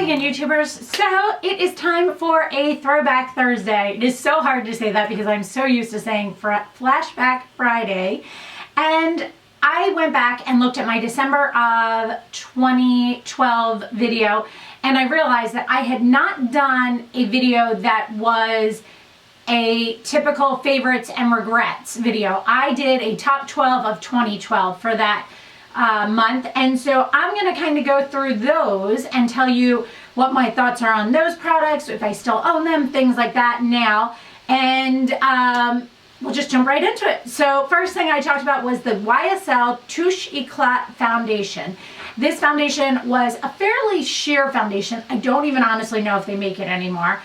again, YouTubers. So it is time for a Throwback Thursday. It is so hard to say that because I'm so used to saying Flashback Friday. And I went back and looked at my December of 2012 video, and I realized that I had not done a video that was a typical favorites and regrets video. I did a top 12 of 2012 for that month, and so I'm going to kind of go through those and tell you what my thoughts are on those products, if I still own them, things like that now, and we'll just jump right into it. So first thing I talked about was the YSL Touche Eclat foundation. This foundation was a fairly sheer foundation. I don't even honestly know if they make it anymore.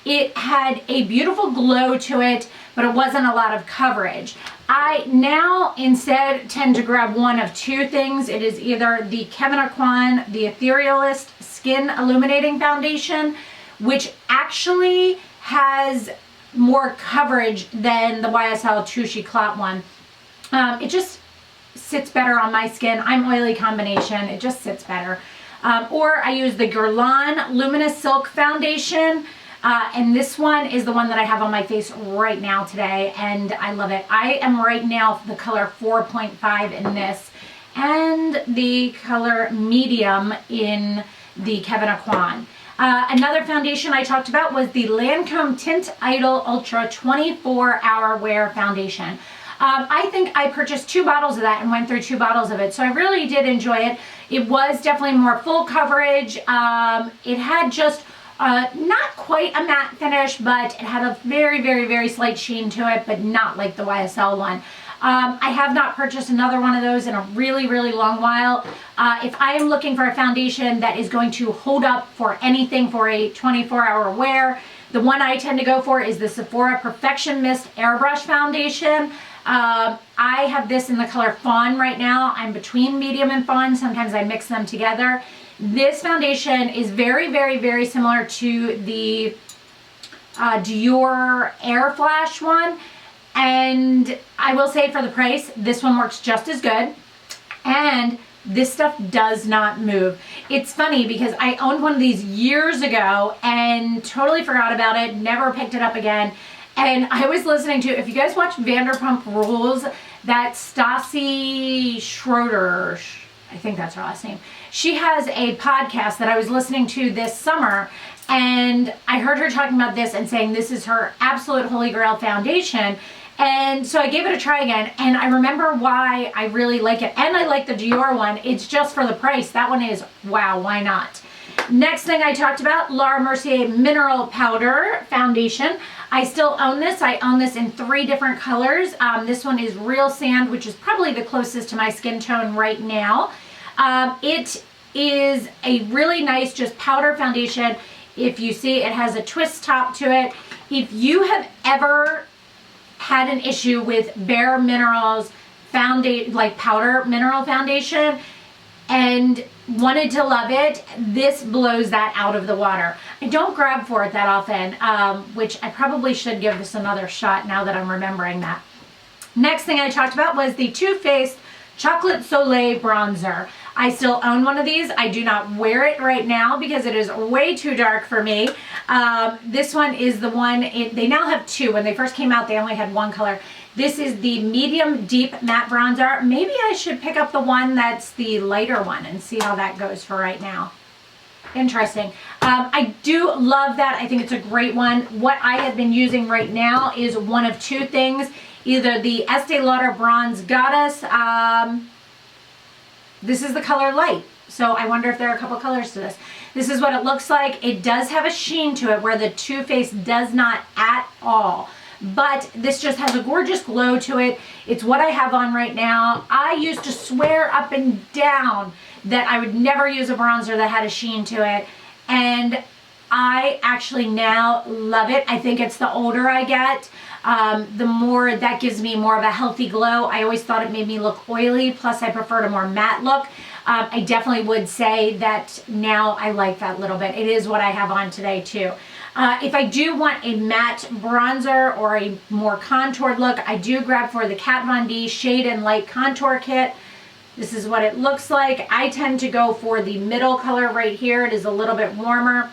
It had a beautiful glow to it, but it wasn't a lot of coverage. I now instead tend to grab one of two things. It is either the Kevyn Aucoin, the Etherealist Skin Illuminating Foundation, which actually has more coverage than the YSL Touche Eclat one. It just sits better on my skin. I'm oily combination. It just sits better. Or I use the Guerlain Luminous Silk Foundation. And this one is the one that I have on my face right now today, and I love it. I am right now the color 4.5 in this, and the color medium in the Kevyn Aucoin. Another foundation I talked about was the Lancome Tint Idol Ultra 24-Hour Wear Foundation. I think I purchased 2 bottles of that and went through 2 bottles of it, so I really did enjoy it. It was definitely more full coverage. It had just not quite a matte finish, but it had a very, very, very slight sheen to it, but not like the YSL one. I have not purchased another one of those in a really, really long while. If I am looking for a foundation that is going to hold up for anything for a 24-hour wear, the one I tend to go for is the Sephora Perfectionist Airbrush Foundation. I have this in the color Fawn right now. I'm between medium and fawn. Sometimes I mix them together. This foundation is very, very, very similar to the Dior Air Flash one. And I will say for the price, this one works just as good. And this stuff does not move. It's funny because I owned one of these years ago and totally forgot about it, never picked it up again. And I was listening to, if you guys watch Vanderpump Rules, that Stassi Schroeder, I think that's her last name. She has a podcast that I was listening to this summer, and I heard her talking about this and saying this is her absolute holy grail foundation. And so I gave it a try again, and I remember why I really like it. And I like the Dior one. It's just for the price. That one is, wow, why not? Next thing I talked about, Laura Mercier Mineral Powder Foundation. I still own this. I own this in 3 different colors. This one is Real Sand, which is probably the closest to my skin tone right now. It is a really nice just powder foundation. If you see, it has a twist top to it. If you have ever had an issue with Bare Minerals foundation, like powder mineral foundation, and wanted to love it, this blows that out of the water. I don't grab for it that often, which I probably should give this another shot now that I'm remembering that. Next thing I talked about was the Too Faced Chocolate Soleil Bronzer. I still own one of these. I do not wear it right now because it is way too dark for me. This one is the one, they now have 2. When they first came out, they only had 1 color. This is the Medium Deep Matte Bronzer. Maybe I should pick up the one that's the lighter one and see how that goes for right now. Interesting. I do love that. I think it's a great one. What I have been using right now is one of 2 things. Either the Este Lauder Bronze Goddess. This is the color Light. So I wonder if there are a couple colors to this. This is what it looks like. It does have a sheen to it where the Too Faced does not at all. But this just has a gorgeous glow to it. It's what I have on right now. I used to swear up and down that I would never use a bronzer that had a sheen to it. And I actually now love it. I think it's the older I get, the more that gives me more of a healthy glow. I always thought it made me look oily, plus I preferred a more matte look. I definitely would say that now I like that little bit. It is what I have on today too. If I do want a matte bronzer or a more contoured look, I do grab for the Kat Von D Shade and Light Contour Kit. This is what it looks like. I tend to go for the middle color right here. It is a little bit warmer.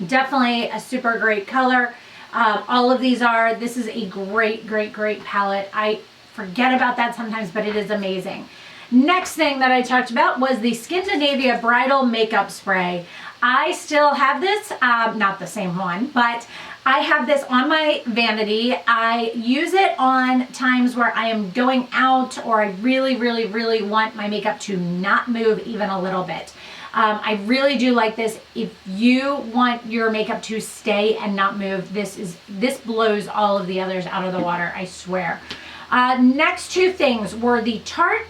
Definitely a super great color. All of these are. This is a great, great, great palette. I forget about that sometimes, but it is amazing. Next thing that I talked about was the Scandinavia Bridal Makeup Spray. I still have this, not the same one, but I have this on my vanity. I use it on times where I am going out or I really, really, really want my makeup to not move even a little bit. I really do like this. If you want your makeup to stay and not move, this blows all of the others out of the water, I swear. Next two things were the Tarte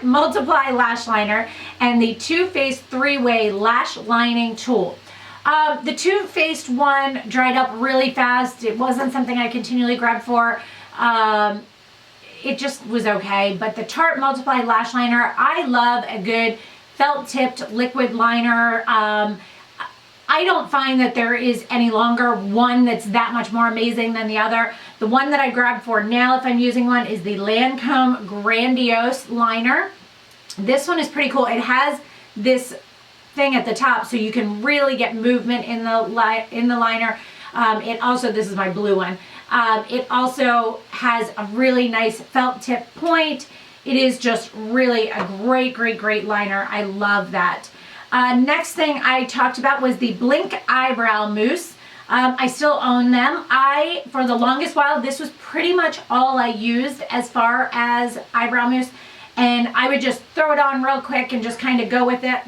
Multiply Lash Liner and the Too Faced 3-Way Lash Lining Tool. The Too Faced one dried up really fast. It wasn't something I continually grabbed for. It just was okay. But the Tarte Multiply Lash Liner, I love a good felt tipped liquid liner. I don't find that there is any longer one that's that much more amazing than the other. The one that I grabbed for now, if I'm using one, is the Lancome Grandiose Liner. This one is pretty cool. It has this thing at the top so you can really get movement in the liner. It also, this is my blue one, it also has a really nice felt tip point. It is just really a great, great, great liner. I love that. Next thing I talked about was the Blink Eyebrow Mousse. I still own them. For the longest while, this was pretty much all I used as far as eyebrow mousse, and I would just throw it on real quick and just kind of go with it.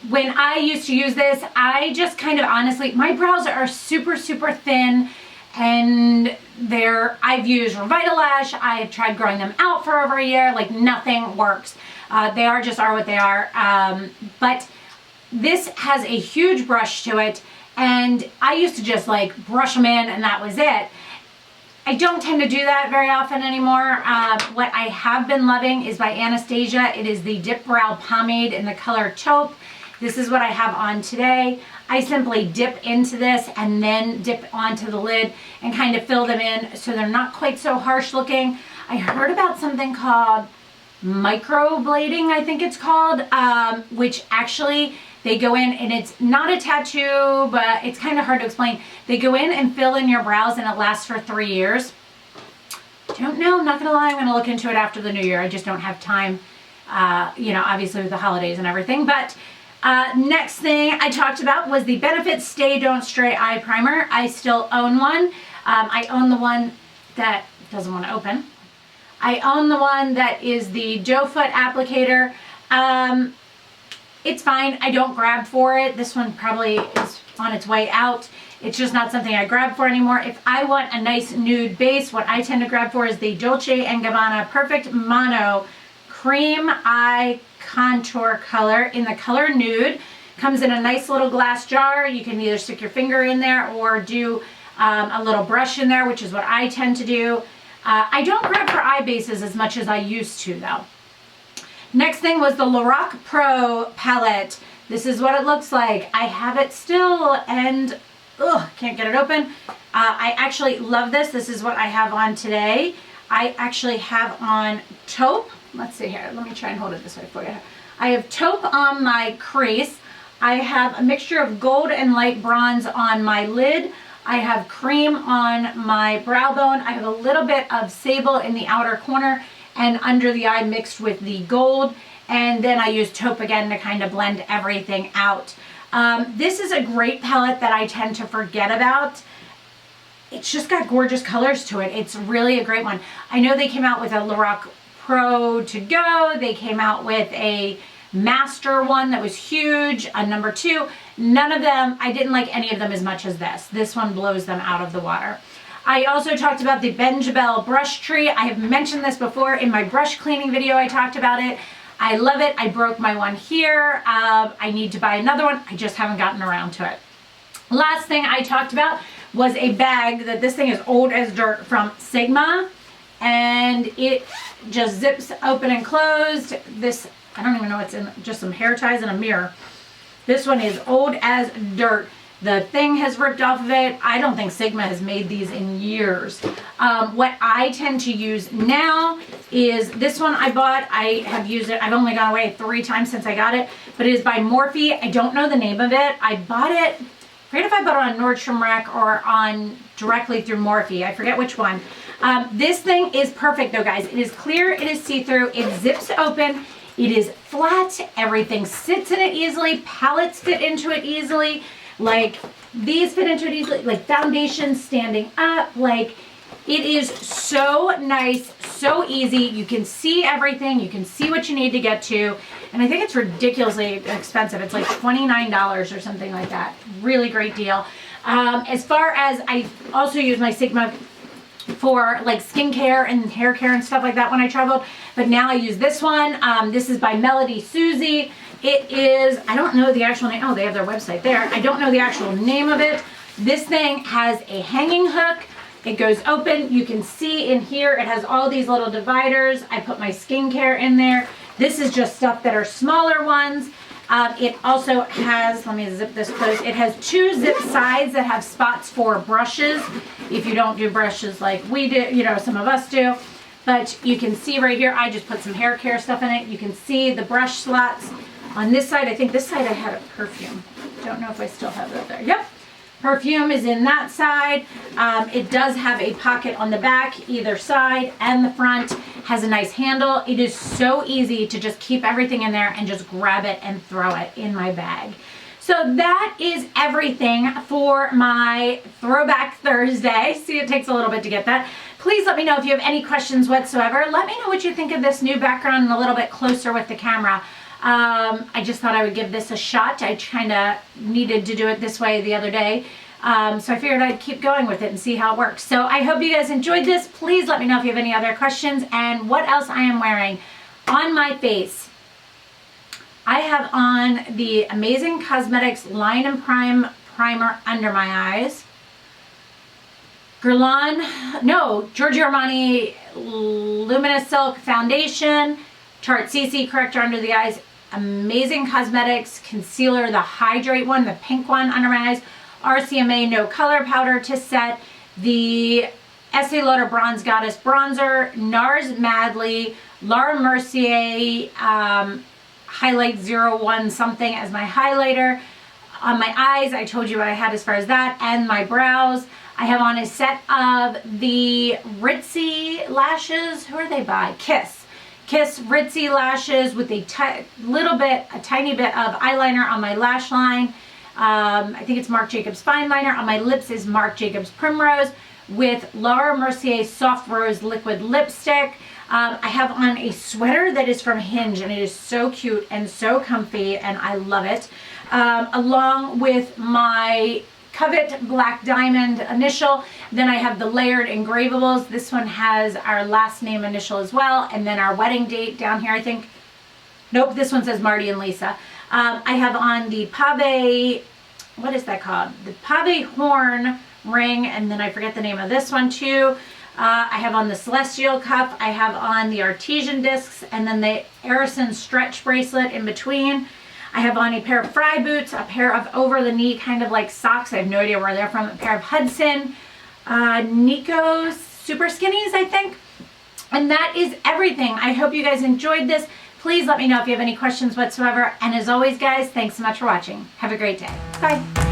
When I used to use this, I just kind of honestly, my brows are super, super thin, and I've used Revitalash. I've tried growing them out for over a year. Like, nothing works. They are what they are. But this has a huge brush to it, and I used to just like brush them in and that was it. I don't tend to do that very often anymore. What I have been loving is by Anastasia. It is the Dip Brow Pomade in the color Taupe. This is what I have on today. I simply dip into this and then dip onto the lid and kind of fill them in so they're not quite so harsh looking. I heard about something called microblading, I think it's called, which actually they go in, and it's not a tattoo, but it's kind of hard to explain. They go in and fill in your brows, and it lasts for 3 years. Don't know, I'm not gonna lie, I'm gonna look into it after the new year. I just don't have time, obviously with the holidays and everything. But next thing I talked about was the Benefit Stay Don't Stray Eye Primer. I still own one. I own the one that doesn't want to open. I own the one that is the doe foot applicator. It's fine. I don't grab for it. This one probably is on its way out. It's just not something I grab for anymore. If I want a nice nude base, what I tend to grab for is the Dolce & Gabbana Perfect Mono Cream Eye Contour Color in the color Nude. Comes in a nice little glass jar. You can either stick your finger in there or do a little brush in there, which is what I tend to do. I don't grab for eye bases as much as I used to, though. Next thing was the Loreal Pro Palette. This is what it looks like. I have it still, and can't get it open. I actually love this. This is what I have on today. I actually have on Taupe. Let's see here. Let me try and hold it this way for you. I have Taupe on my crease. I have a mixture of gold and light bronze on my lid. I have cream on my brow bone. I have a little bit of sable in the outer corner and under the eye mixed with the gold. And then I use Taupe again to kind of blend everything out. This is a great palette that I tend to forget about. It's just got gorgeous colors to it. It's really a great one. I know they came out with a Loreal Pro To Go. They came out with a Master one that was huge, a number 2. None of them, I didn't like any of them as much as this. This one blows them out of the water. I also talked about the Venge brush tree. I have mentioned this before in my brush cleaning video. I talked about it. I love it. I broke my one here. I need to buy another one. I just haven't gotten around to it. Last thing I talked about was a bag that this thing is old as dirt from Sigma, and it just zips open and closed. This, I don't even know what's in, just some hair ties and a mirror. This one is old as dirt. The thing has ripped off of it. I don't think Sigma has made these in years. What I tend to use now is this one I bought. I have used it. I've only gone away 3 times since I got it, but it is by Morphe. I don't know the name of it. I bought it, I forget if I bought it on Nordstrom Rack or on directly through Morphe. I forget which one. This thing is perfect though, guys. It is clear, it is see-through, it zips open, it is flat, everything sits in it easily, palettes fit into it easily, like these fit into it easily, like foundation standing up, like it is so nice, so easy. You can see everything, you can see what you need to get to, and I think it's ridiculously expensive. It's like $29 or something like that. Really great deal. As far as, I also use my Sigma for like skincare and hair care and stuff like that when I traveled, but now I use this one. This is by Melody Susie. It is, I don't know the actual name. Oh, they have their website there. I don't know the actual name of it. This thing has a hanging hook. It goes open. You can see in here, it has all these little dividers. I put my skincare in there. This is just stuff that are smaller ones. It also has, let me zip this close. It has 2 zip sides that have spots for brushes. If you don't do brushes like we do, you know, some of us do. But you can see right here, I just put some hair care stuff in it. You can see the brush slots. On this side, I think this side I had a perfume. Don't know if I still have that there. Yep. Perfume is in that side. It does have a pocket on the back, either side, and the front has a nice handle. It is so easy to just keep everything in there and just grab it and throw it in my bag. So that is everything for my Throwback Thursday. See, it takes a little bit to get that. Please let me know if you have any questions whatsoever. Let me know what you think of this new background and a little bit closer with the camera. I just thought I would give this a shot. I kind of needed to do it this way the other day. So I figured I'd keep going with it and see how it works. So I hope you guys enjoyed this. Please let me know if you have any other questions and what else I am wearing on my face. I have on the Amazing Cosmetics Line and Prime Primer under my eyes. Giorgio Armani Luminous Silk Foundation. Tarte CC Corrector under the eyes. Amazing Cosmetics Concealer, the Hydrate one, the pink one under my eyes. RCMA No Color Powder to set. The Estee Lauder Bronze Goddess Bronzer. NARS Madly. Laura Mercier Highlight 01 something as my highlighter. On my eyes, I told you what I had as far as that. And my brows. I have on a set of the Ritzy lashes. Who are they by? Kiss Ritzy lashes with a tiny bit of eyeliner on my lash line. I think it's Marc Jacobs Fine Liner. On my lips is Marc Jacobs Primrose with Laura Mercier Soft Rose Liquid Lipstick. I have on a sweater that is from Hinge, and it is so cute and so comfy, and I love it. Along with my Covet Black Diamond initial. Then I have the layered engravables. This one has our last name initial as well, and then our wedding date down here, I think. Nope, this one says Marty and Lisa. I have on the Pave, what is that called? The Pave Horn ring, and then I forget the name of this one too. I have on the Celestial Cup. I have on the Artesian discs, and then the Arison Stretch Bracelet in between. I have on a pair of Fry boots, a pair of over-the-knee kind of like socks. I have no idea where they're from. A pair of Hudson Nico Super Skinnies, I think. And that is everything. I hope you guys enjoyed this. Please let me know if you have any questions whatsoever. And as always, guys, thanks so much for watching. Have a great day. Bye.